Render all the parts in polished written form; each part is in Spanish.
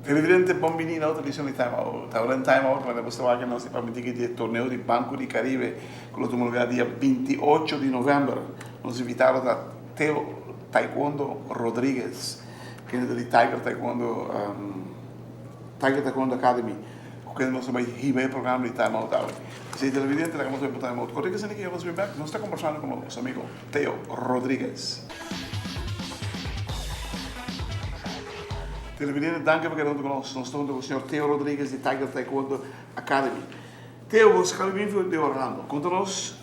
Televidente bambini na televisione di Time Out. Ora in Time Out, ma devo anche non si fa dimenticare il torneo di Banco di Caribe, quello omologato dia 28 di novembre. Nos invitato da Teo Taekwondo Rodriguez, che è di Tiger Taekwondo Academy. Che nos vai hibe programma di Time Out. Se televidente la vamos a Time Out. Corre que se ne que yo nos back, nos está conversando con nuestro amigo Teo Rodriguez. Televidente, danke perché non conosco, non sto con il signor Teo Rodriguez di Tiger Taekwondo Academy. Teo, você acaba de vir de Orlando. Conta-nos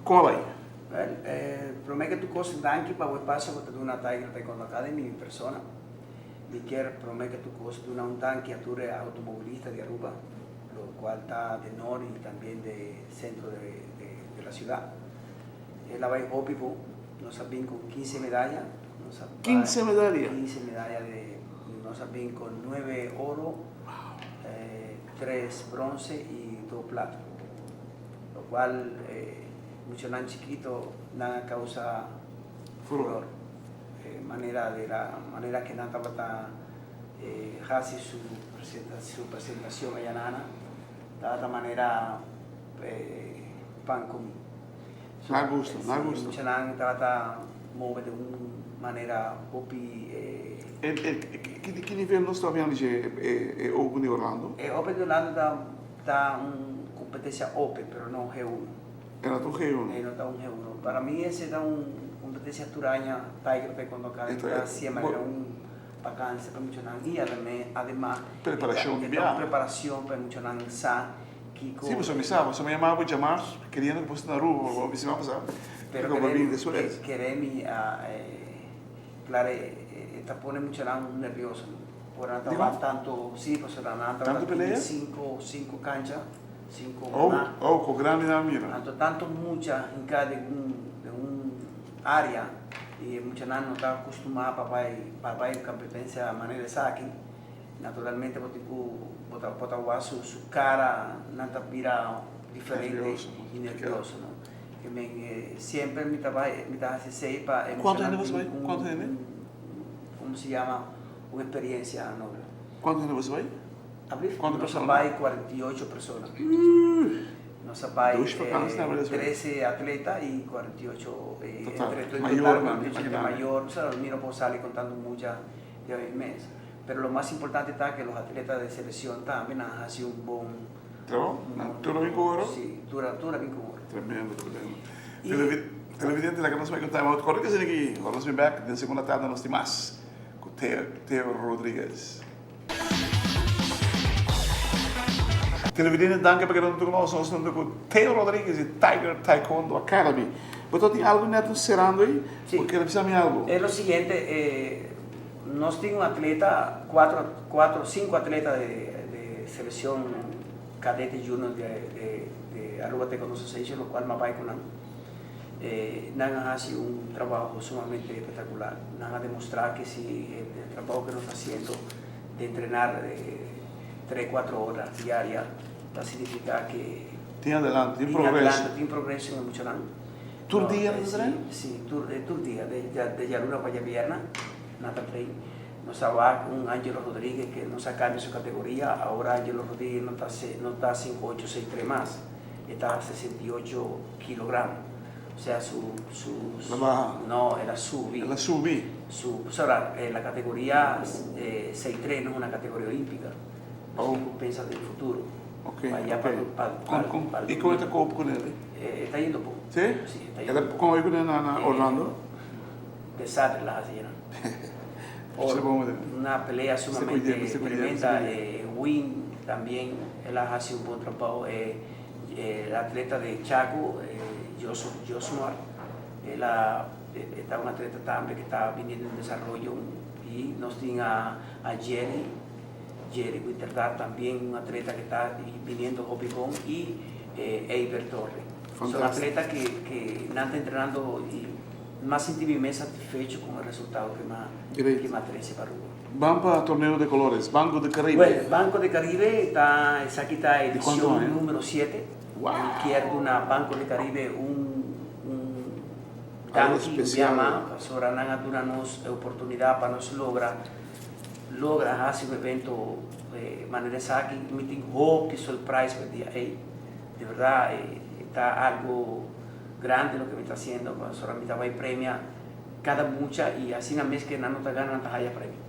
como vai. Promé que tu cosa danke para o espacio que tu una Tiger Taekwondo Academy in persona. Di quiero promé que tu cosa tu un danke a tu automovilista de Aruba, lo cual está de norte y también del centro de la ciudad. La va ópico, nos sabían con 15 medallas. 15 medallas. 15 medallas nos sabían con 9 oro, 3 bronce y 2 plata. Lo cual, mucho tan chiquito, nada causa furor. Manera que nada bata hace su presentación allá nana, de esta manera pan con. Na gusto. Mucho nada muove de una manera opi. Que nível nós estamos vendo de Open de Orlando? Open de Orlando está una competencia Open, pero no G1. Era tu G1? No está un G1. Para mí ese está una competencia turaña, Tiger Taekwondo Academy, está siempre un vacancia para mucho nada. Y además, preparación para mucho nada. Sim, você me sabe, você me chamava de chamar, querendo que você na rua, ou você vai passar. Pero queremos, claro, te pone mucho nervioso. Por nada tanto, sí, pues nada pelea? 5 canchas, 5 con grande na mira. Tanto mucha en cada de un área y mucha nada no está acostumbrada para ir competencia de manera de saque. Naturalmente, botar su cara nada mira diferente y nervioso, ¿no? Siempre mi trabajo hace sepa. ¿Cuántos años vas a ir? ¿Cuántos años? ¿Cómo se llama? Una experiencia noble. ¿Cuántos años vas a ir? ¿Cuántas personas? Nos hay 48 personas. Nos hay 13 atletas y 48 mayor. O sea, no puedo salir contando muchas de hoy mes. Pero lo más importante está que los atletas de selección también han sido un buen trabajo. ¿Tú lo ves con oro? Sí, tú lo ves con oro. Tremendo. Televidente, la que nos vai contar uma corre que se aqui, vamos ver back, na segunda tarde nós temos mais com Teo Rodriguez. Televidente, danke porque não nós estamos com Teo Rodriguez e Tiger Taekwondo Academy. Você tem algo neto cerrando aí? Sí. Porque precisa de algo. É o seguinte, nós temos atleta, 5 atletas de seleção cadete junior de Aruba Taekwondo Association, lo cual me va con Nan ha sido un trabajo sumamente espectacular. Nan ha demostrado que si el trabajo que nos está haciendo de entrenar 3-4 horas diarias va a significar que tiene adelante, tiene progreso en mucho nan. ¿Tur día de tren? Sí, tur día, de Yaruna para Vierna, Nata Train. Nos va un Ángelo Rodríguez que nos ha cambiado su categoría. Ahora Ángelo Rodríguez no está 5'8", 6'3" más, está a 68 kilogramos. O sea, la baja. No, era subí. La subí. Ahora, la categoría 6'3" no es una categoría olímpica. Piensa del futuro. Okay, allá ¿Y cómo está con él? Está yendo poco. ¿Sí? Sí, está yendo poco. ¿Cómo va con él en Orlando? Desastre las hacían. Una pelea sumamente tremenda. Win también, él hace un buen trabajo. El atleta de Chaco, Joshua, él está un atleta también que está viniendo en desarrollo. Y nos tiene a Jerry Witterdar, también un atleta que está viniendo Hopicón, y Eiber Torre. Son atletas que están entrenando más sentirme satisfecho con el resultado Great. que me trae para Aruba. Vamos para torneo de colores, Banco de Caribe. Bueno, el Banco de Caribe esa aquí está ¿De cuántos edición años? número 7. Wow. Quiero una Banco de Caribe Algo tanque especial. sobre nos oportunidad para nos logra hacer un evento de manera esa que me tengo que surprise el día. De verdad está algo grande lo que me está haciendo, sobre mi trabajo y premia cada mucha y así una vez que no te ganan no haya premio.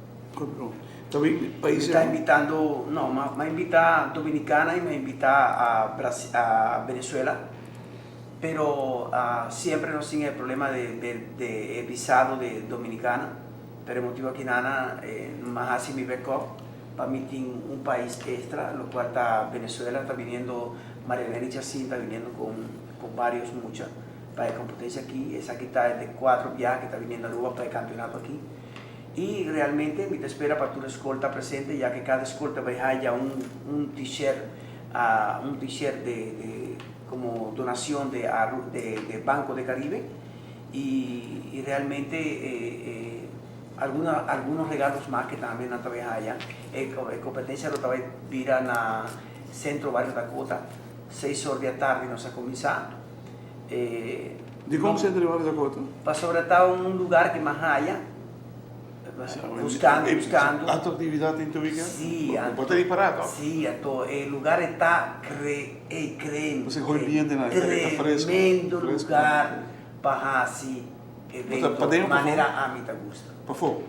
También Me países. está invitando, no, me invita a Dominicana y me invita a Venezuela, pero siempre nos tiene el problema de visado de Dominicana, pero el motivo aquí nada, más así mi backup, para mí tiene un país extra, lo cual está Venezuela, está viniendo Marielena y Chacín, está viniendo con varios, muchas, para la competencia aquí, esa aquí está de 4 viajes que está viniendo a Aruba para el campeonato aquí. Y realmente mi te espera para tu escolta presente, ya que cada escolta va a haya un t-shirt como donación de Banco de Caribe y realmente algunos regalos más que también no te haya. Competencia lo te viran a Centro Barrio Dakota, 6 horas de la tarde nos ha comenzado. ¿De cómo se deriva de Dakota? Para sobre todo un lugar que más haya. Buscando. ¿La actividad en tu vida? Sí, ¿Puedes ir parado? Sí, el lugar está creen. Você foi bien de nada, está fresco. Tremendo Fresco. lugar para así evento de manera a mí te gusta. Por favor.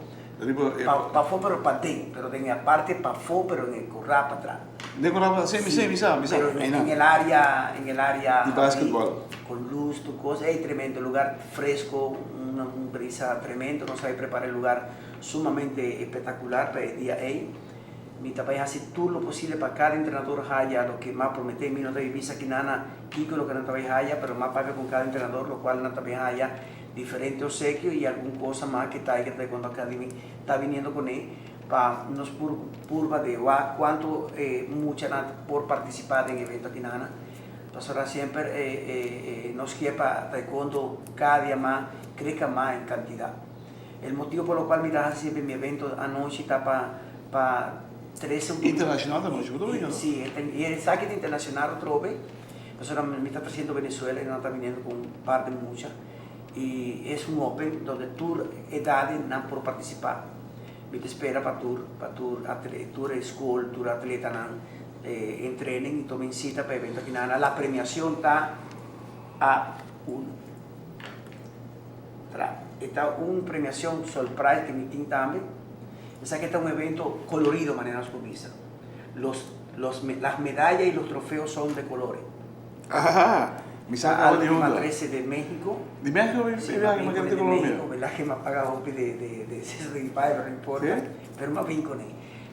Para fo pero para dentro, pero en la parte para fo pero en el corral para atrás. Decoraba, sí, mi sabe. Pero en el área de básquetbol. Con luz, tu cosa, es tremendo lugar, fresco, una brisa tremendo, nos sabe preparar el lugar sumamente espectacular para el día mi tapaya hace todo lo posible para cada entrenador haya lo que más promete, mi no te visa que nada, Kiko lo que no te haya, pero más paga con cada entrenador, lo cual no te haya diferente obsequio y alguna cosa más que Tiger de cuando Academy está viniendo con él para nos purva de cuánto mucha por participar en eventos aquí nada. Pasará siempre nos quiere para taekwondo cada día más, crezca más en cantidad. El motivo por el cual me da siempre mi evento anoche está para 13 internacional de noche, ¿no? Sí, y el saque internacional otro vez. Pasará me está trayendo Venezuela y no está viniendo con un par de muchas. Y es un open donde tu edades no por participar. Me te espera para tu school, tu atleta entrenen y tomen cita para eventos aquí nada. La premiación está a 1. Está una premiación surprise que me tiene también. Es que está un evento colorido, manera como vista. Las medallas y los trofeos son de colores. Ajá. Mi saca de onda. 13 de México. ¿De México? Sí, de Colombia. ¿Verdad que me ha pagado de César y Padre, no importa. ¿Sí? Pero más bien con él.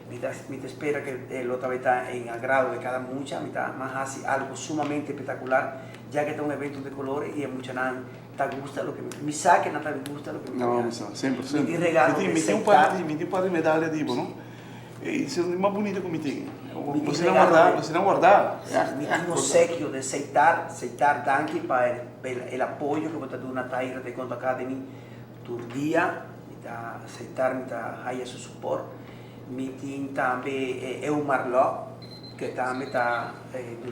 Me te espera que el otra vez está en agrado de cada mucha, más así algo sumamente espectacular, ya que está un evento de colores y a mucha nada te gusta lo que me saque, no te gusta lo que me No, 100%. Mi regalo Me tem um par de medalha tipo, não? Isso é mais bonito que me tem. Você não guardar. Me tengo obsequio de aceitar Danke para el apoyo que vos te da una Tiger Taekwondo Academy tu día, aceitar, haya su support. Me tem también Eumar Law, que también está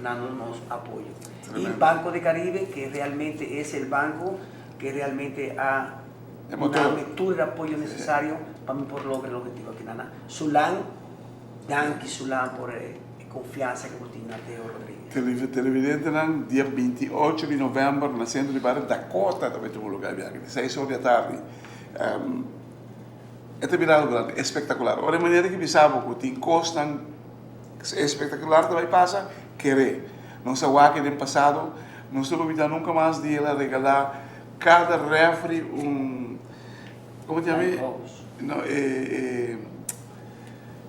dándonos apoyo. Y el Banco de Caribe, que realmente es el banco que realmente ha dado todo el apoyo necesario para mí por lograr el objetivo aquí nada. Sulan, Danke Sulan por confianza que vos tienes Teo Rodríguez. Televidente, dia 28 de novembro, no centro de Barrio Dakota, também tem um lugar de 6 horas da tarde. É terminado grande, espetacular. Olha a maneira que pensava que tem costas espetacular também passa, querer. Não se que no passado, não se olvida nunca mais de ela regalar cada refri como se chama? Não,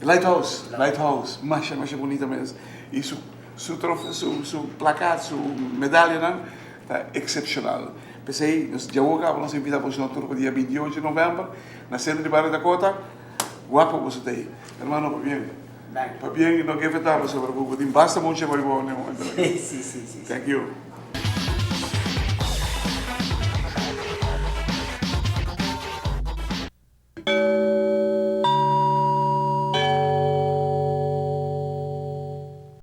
Lighthouse, mais bonita mesmo. E su placar, su medalha, não, está excepcional. Pensei, já vamos invitar para o nosso turno dia 28 de novembro, na centro de Barrio Dakota. Guapo você tem. Hermano, para bien. Para bien, no que afetar, se preocupe. Basta mucho para el momento. Sí. Thank you.